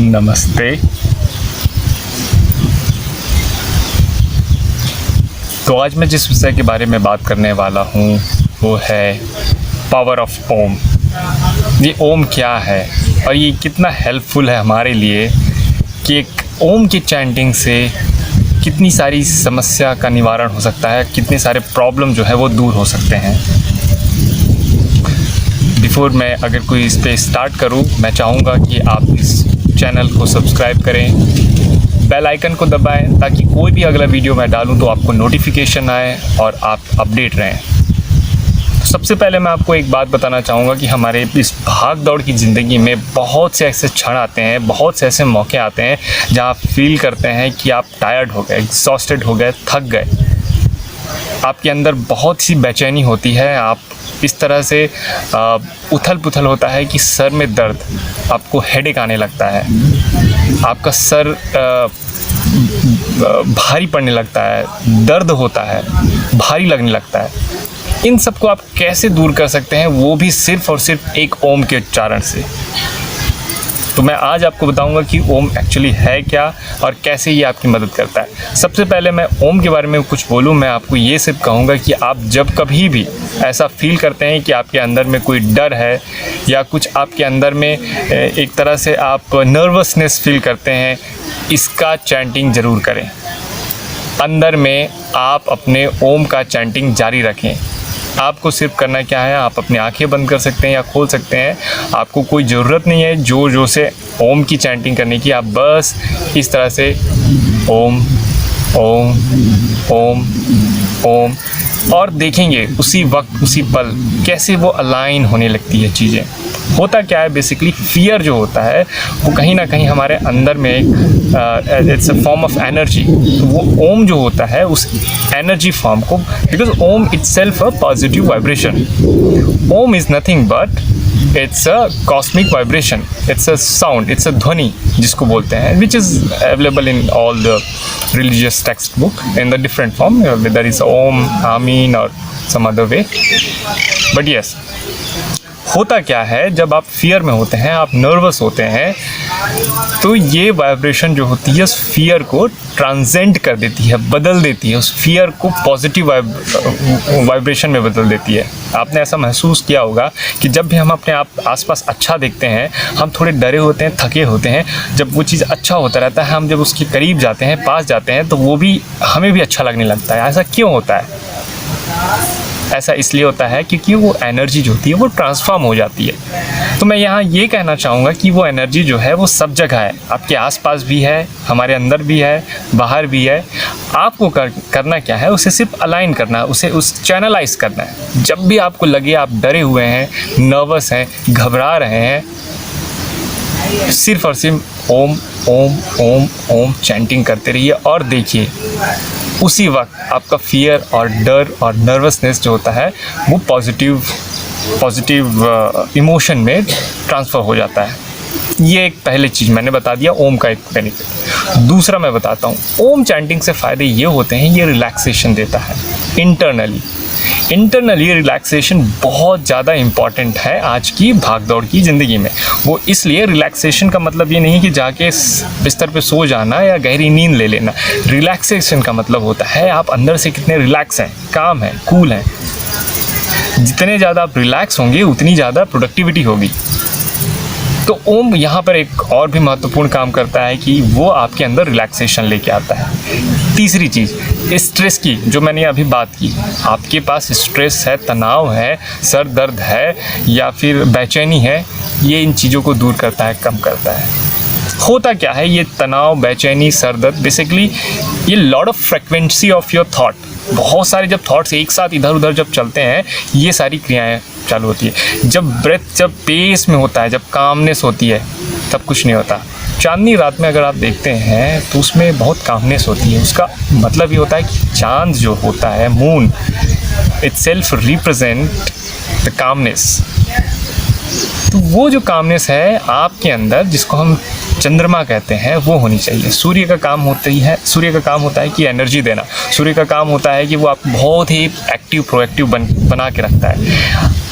नमस्ते। तो आज मैं जिस विषय के बारे में बात करने वाला हूँ वो है पावर ऑफ ओम। ये ओम क्या है और ये कितना हेल्पफुल है हमारे लिए कि एक ओम की चैंटिंग से कितनी सारी समस्या का निवारण हो सकता है, कितने सारे प्रॉब्लम जो है वो दूर हो सकते हैं। बिफोर मैं अगर कोई इस पे स्टार्ट करूँ, मैं चाहूँगा कि आप इस चैनल को सब्सक्राइब करें, बेल आइकन को दबाएं ताकि कोई भी अगला वीडियो मैं डालूं तो आपको नोटिफिकेशन आए और आप अपडेट रहें। तो सबसे पहले मैं आपको एक बात बताना चाहूँगा कि हमारे इस भाग दौड़ की ज़िंदगी में बहुत से ऐसे क्षण आते हैं, बहुत से ऐसे मौके आते हैं जहाँ आप फील करते हैं कि आप टायर्ड हो गए, एग्जॉस्टेड हो गए, थक गए। आपके अंदर बहुत सी बेचैनी होती है, आप इस तरह से उथल पुथल होता है कि सर में दर्द, आपको हेडेक आने लगता है, आपका सर भारी पड़ने लगता है, दर्द होता है, भारी लगने लगता है। इन सब को आप कैसे दूर कर सकते हैं, वो भी सिर्फ़ और सिर्फ एक ओम के उच्चारण से। तो मैं आज आपको बताऊंगा कि ओम एक्चुअली है क्या और कैसे ये आपकी मदद करता है। सबसे पहले मैं ओम के बारे में कुछ बोलूं, मैं आपको ये सिर्फ कहूँगा कि आप जब कभी भी ऐसा फील करते हैं कि आपके अंदर में कोई डर है या कुछ आपके अंदर में एक तरह से आप नर्वसनेस फील करते हैं, इसका चैंटिंग ज़रूर करें। अंदर में आप अपने ओम का चैंटिंग जारी रखें। आपको सिर्फ करना क्या है, आप अपनी आंखें बंद कर सकते हैं या खोल सकते हैं। आपको कोई ज़रूरत नहीं है जोर जोर से ओम की चैंटिंग करने की। आप बस इस तरह से ओम ओम ओम ओम, और देखेंगे उसी वक्त उसी पल कैसे वो अलाइन होने लगती है चीज़ें। होता क्या है, बेसिकली फियर जो होता है वो कहीं ना कहीं हमारे अंदर में एक it's a form of energy. तो वो ओम जो होता है उस एनर्जी फॉर्म को, because Om itself a positive vibration. Om is nothing but it's a cosmic vibration, it's a sound, it's a ध्वनि जिसको बोलते हैं, which is available in all the religious textbook in the different form, whether it's Om, Amin or some other way. But yes, होता क्या है, जब आप fear में होते हैं, आप नर्वस होते हैं, तो ये वाइब्रेशन जो होती है उस फियर को ट्रांसेंड कर देती है, बदल देती है, उस फियर को पॉजिटिव वाइब्रेशन में बदल देती है। आपने ऐसा महसूस किया होगा कि जब भी हम अपने आप आसपास अच्छा देखते हैं, हम थोड़े डरे होते हैं, थके होते हैं। जब वो चीज़ अच्छा होता रहता है, हम जब उसके करीब जाते हैं, पास जाते हैं, तो वो भी हमें भी अच्छा लगने लगता है। ऐसा क्यों होता है? ऐसा इसलिए होता है क्योंकि वो एनर्जी जो होती है वो ट्रांसफॉर्म हो जाती है। तो मैं यहाँ ये कहना चाहूँगा कि वो एनर्जी जो है वो सब जगह है, आपके आसपास भी है, हमारे अंदर भी है, बाहर भी है। आपको करना क्या है, उसे सिर्फ अलाइन करना है, उसे उस चैनलाइज करना है। जब भी आपको लगे आप डरे हुए हैं, नर्वस हैं, घबरा रहे हैं, सिर्फ और सिर्फ ओम ओम ओम ओम चैंटिंग करते रहिए और देखिए उसी वक्त आपका फियर और डर और नर्वसनेस जो होता है वो पॉजिटिव इमोशन में ट्रांसफ़र हो जाता है। ये एक पहले चीज़ मैंने बता दिया, ओम का एक बेनिफिट। दूसरा मैं बताता हूँ, ओम चैंटिंग से फ़ायदे ये होते हैं, ये रिलैक्सेशन देता है इंटरनली रिलैक्सेशन बहुत ज़्यादा इम्पॉर्टेंट है आज की भागदौड़ की ज़िंदगी में। वो इसलिए, रिलैक्सेशन का मतलब ये नहीं कि जाके बिस्तर पे सो जाना या गहरी नींद ले लेना। रिलैक्सेशन का मतलब होता है आप अंदर से कितने रिलैक्स हैं, काम हैं, कूल हैं। जितने ज़्यादा आप रिलैक्स होंगे उतनी ज़्यादा प्रोडक्टिविटी होगी। तो ओम यहाँ पर एक और भी महत्वपूर्ण काम करता है कि वो आपके अंदर रिलैक्सेशन लेके आता है। तीसरी चीज़, स्ट्रेस की जो मैंने अभी बात की, आपके पास स्ट्रेस है, तनाव है, सर दर्द है या फिर बेचैनी है, ये इन चीज़ों को दूर करता है, कम करता है। होता क्या है, ये तनाव, बेचैनी, सर दर्द, बेसिकली ये lot of frequency of your thought, बहुत सारे जब थॉट्स एक साथ इधर उधर जब चलते हैं, ये सारी क्रियाएं चालू होती है। जब ब्रेथ, जब पेस में होता है, जब कामनेस होती है, तब कुछ नहीं होता। चांदनी रात में अगर आप देखते हैं तो उसमें बहुत कामनेस होती है। उसका मतलब ये होता है कि चांद जो होता है, moon itself represent the calmness. तो वो जो कामनेस है आपके अंदर, जिसको हम चंद्रमा कहते हैं, वो होनी चाहिए। सूर्य का काम होता है कि एनर्जी देना। सूर्य का काम होता है कि वो आप बहुत ही एक्टिव, प्रोएक्टिव बना के रखता है।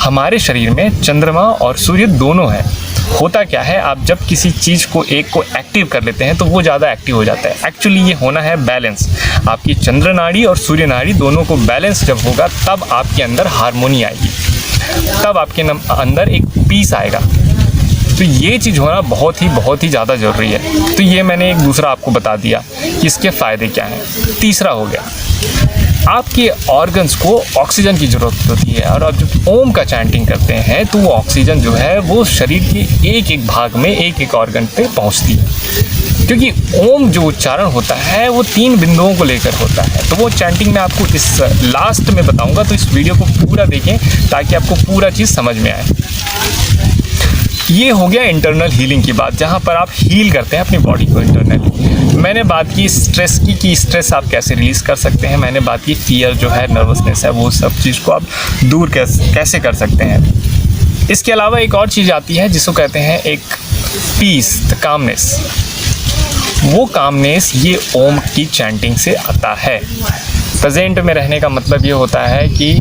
हमारे शरीर में चंद्रमा और सूर्य दोनों हैं। होता क्या है, आप जब किसी चीज़ को एक को एक्टिव कर लेते हैं तो वो ज़्यादा एक्टिव हो जाता है। एक्चुअली ये होना है बैलेंस। आपकी चंद्र नाड़ी और सूर्य नाड़ी दोनों को बैलेंस जब होगा तब आपके अंदर हार्मोनी आएगी, तब आपके अंदर एक पीस आएगा। तो ये चीज़ होना बहुत ही ज़्यादा ज़रूरी है। तो ये मैंने एक दूसरा आपको बता दिया कि इसके फ़ायदे क्या हैं। तीसरा हो गया, आपके ऑर्गन्स को ऑक्सीजन की ज़रूरत होती है, और आप जब ओम का चैंटिंग करते हैं तो वो ऑक्सीजन जो है वो शरीर के एक एक भाग में, एक एक ऑर्गन पे पहुंचती है। क्योंकि ओम जो उच्चारण होता है वो 3 बिंदुओं को लेकर होता है। तो वो चैंटिंग मैं आपको इस लास्ट में बताऊंगा, तो इस वीडियो को पूरा देखें ताकि आपको पूरा चीज़ समझ में आए। ये हो गया इंटरनल हीलिंग की बात, जहाँ पर आप हील करते हैं अपनी बॉडी को इंटरनली। मैंने बात की स्ट्रेस की कि स्ट्रेस आप कैसे रिलीज़ कर सकते हैं। मैंने बात की फियर जो है, नर्वसनेस है, वो सब चीज़ को आप दूर कैसे कर सकते हैं। इसके अलावा एक और चीज़ आती है जिसको कहते हैं एक पीस, द कामनेस। वो कामनेस ये ओम की चैंटिंग से आता है। प्रेजेंट में रहने का मतलब ये होता है कि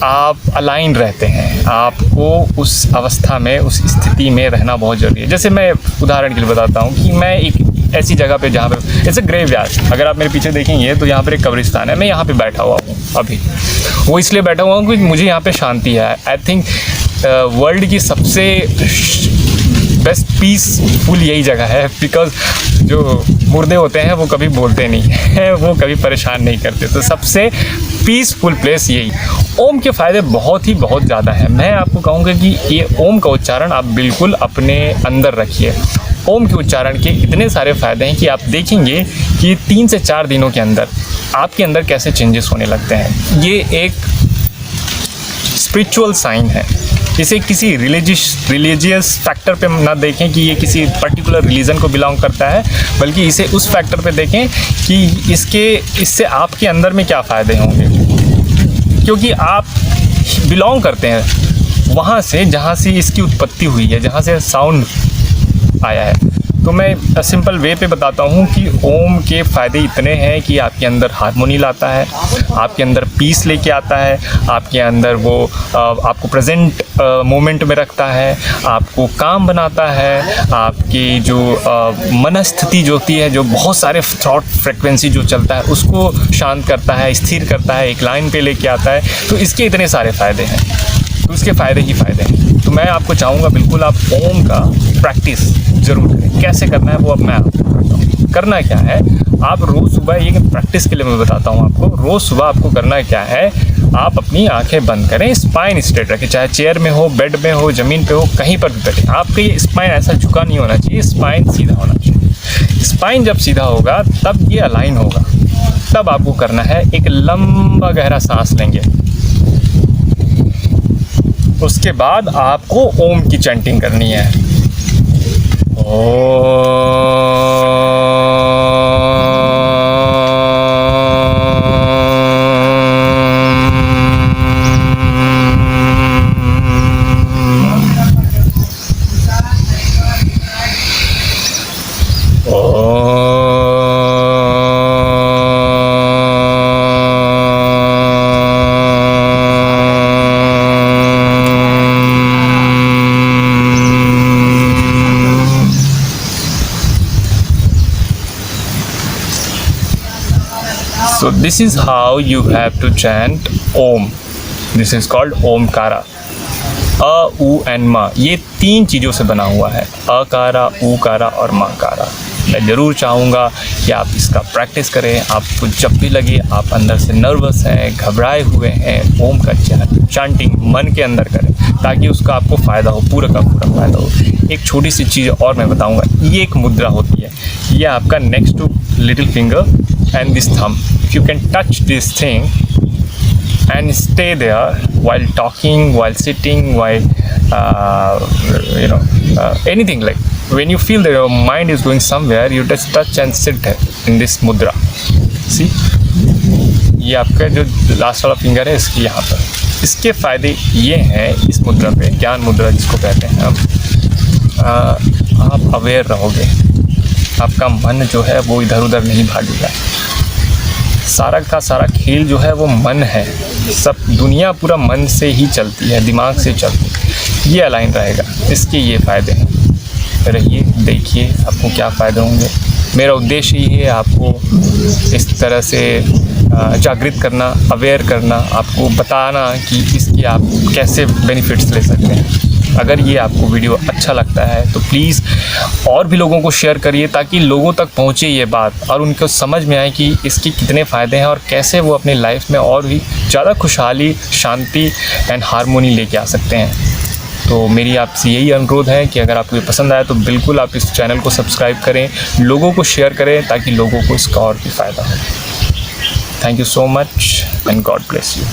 आप अलाइन रहते हैं, आपको उस अवस्था में, उस स्थिति में रहना बहुत ज़रूरी है। जैसे मैं उदाहरण के लिए बताता हूँ कि मैं एक ऐसी जगह पे जहाँ पे जैसे ग्रेवयार्ड, अगर आप मेरे पीछे देखेंगे तो यहाँ पर एक कब्रिस्तान है, मैं यहाँ पे बैठा हुआ हूँ अभी। वो इसलिए बैठा हुआ हूँ क्योंकि मुझे यहाँ पे शांति है। आई थिंक वर्ल्ड की सबसे बेस्ट पीसफुल यही जगह है, बिकॉज जो मुर्दे होते हैं वो कभी बोलते नहीं हैं, वो कभी परेशान नहीं करते। तो सबसे पीसफुल प्लेस यही। ओम के फ़ायदे बहुत ज़्यादा हैं। मैं आपको कहूँगा कि ये ओम का उच्चारण आप बिल्कुल अपने अंदर रखिए। ओम के उच्चारण के इतने सारे फ़ायदे हैं कि आप देखेंगे कि 3 से 4 दिनों के अंदर आपके अंदर कैसे चेंजेस होने लगते हैं। ये एक स्पिरिचुअल साइन है। इसे किसी रिलीजियस फैक्टर पे ना देखें कि ये किसी पर्टिकुलर रिलीजन को बिलोंग करता है, बल्कि इसे उस फैक्टर पे देखें कि इससे आपके अंदर में क्या फ़ायदे होंगे। क्योंकि आप बिलोंग करते हैं वहाँ से जहाँ से इसकी उत्पत्ति हुई है, जहाँ से साउंड आया है। तो मैं सिंपल वे पे बताता हूँ कि ओम के फ़ायदे इतने हैं कि आपके अंदर हार्मोनी लाता है, आपके अंदर पीस लेके आता है, आपके अंदर वो आपको प्रेजेंट मोमेंट में रखता है, आपको काम बनाता है, आपकी जो मनस्थिति जो होती है, जो बहुत सारे थॉट फ्रिक्वेंसी जो चलता है उसको शांत करता है, स्थिर करता है, एक लाइन पे लेके आता है। तो इसके इतने सारे फ़ायदे हैं, तो इसके फ़ायदे ही फ़ायदे हैं। तो मैं आपको चाहूँगा बिल्कुल आप ओम का प्रैक्टिस ज़रूर करें। कैसे करना है वो अब मैं आपको बताता हूँ। करना क्या है, आप रोज़ सुबह, ये प्रैक्टिस के लिए मैं बताता हूँ आपको, रोज़ सुबह आपको करना क्या है, आप अपनी आंखें बंद करें, स्पाइन स्ट्रेट रखें, चाहे चेयर में हो, बेड में हो, ज़मीन पे हो, कहीं पर भी बैठे। आपका ये स्पाइन ऐसा झुका नहीं होना चाहिए, स्पाइन सीधा होना चाहिए। स्पाइन जब सीधा होगा तब ये अलाइन होगा। तब आपको करना है, एक लंबा गहरा सांस लेंगे। उसके बाद आपको ओम की चैंटिंग करनी है। So this is how you have to chant Om. This is called Omkara. अ, उ एंड मा, ये 3 चीज़ों से बना हुआ है, अकारा, उकारा और माकारा। मैं ज़रूर चाहूँगा कि आप इसका प्रैक्टिस करें। आपको जब भी लगे आप अंदर से नर्वस हैं, घबराए हुए हैं, ओम का चैंटिंग मन के अंदर करें ताकि उसका आपको फ़ायदा हो, पूरा का पूरा फ़ायदा हो। एक छोटी सी चीज़ और मैं बताऊँगा, ये एक मुद्रा होती है, ये आपका next to little finger and this thumb. If you can touch this thing and stay there while talking, while sitting, while anything, like when you feel that your mind is going somewhere, you just touch and sit in this mudra. See, ये आपका जो last वाला finger है इसकी यहाँ पर, इसके फ़ायदे ये हैं इस मुद्रा पे, ज्ञान मुद्रा जिसको कहते हैं हम। आप अवेयर रहोगे, आपका मन जो है वो इधर उधर नहीं भागेगा। सारा का सारा खेल जो है वो मन है, सब दुनिया पूरा मन से ही चलती है, दिमाग से चलती है। ये अलाइन रहेगा, इसके ये फ़ायदे हैं। रहिए, देखिए आपको क्या फ़ायदे होंगे। मेरा उद्देश्य ही है आपको इस तरह से जागृत करना, अवेयर करना, आपको बताना कि इसके आप कैसे बेनिफिट्स ले सकते हैं। अगर ये आपको वीडियो अच्छा लगता है तो प्लीज़ और भी लोगों को शेयर करिए, ताकि लोगों तक पहुँचे ये बात और उनको समझ में आए कि इसके कितने फ़ायदे हैं और कैसे वो अपनी लाइफ में और भी ज़्यादा खुशहाली, शांति एंड हारमोनी लेके आ सकते हैं। तो मेरी आपसे यही अनुरोध है कि अगर आपको ये पसंद आया तो बिल्कुल आप इस चैनल को सब्सक्राइब करें, लोगों को शेयर करें, ताकि लोगों को इसका और भी फ़ायदा हो। Thank you so much and God bless you.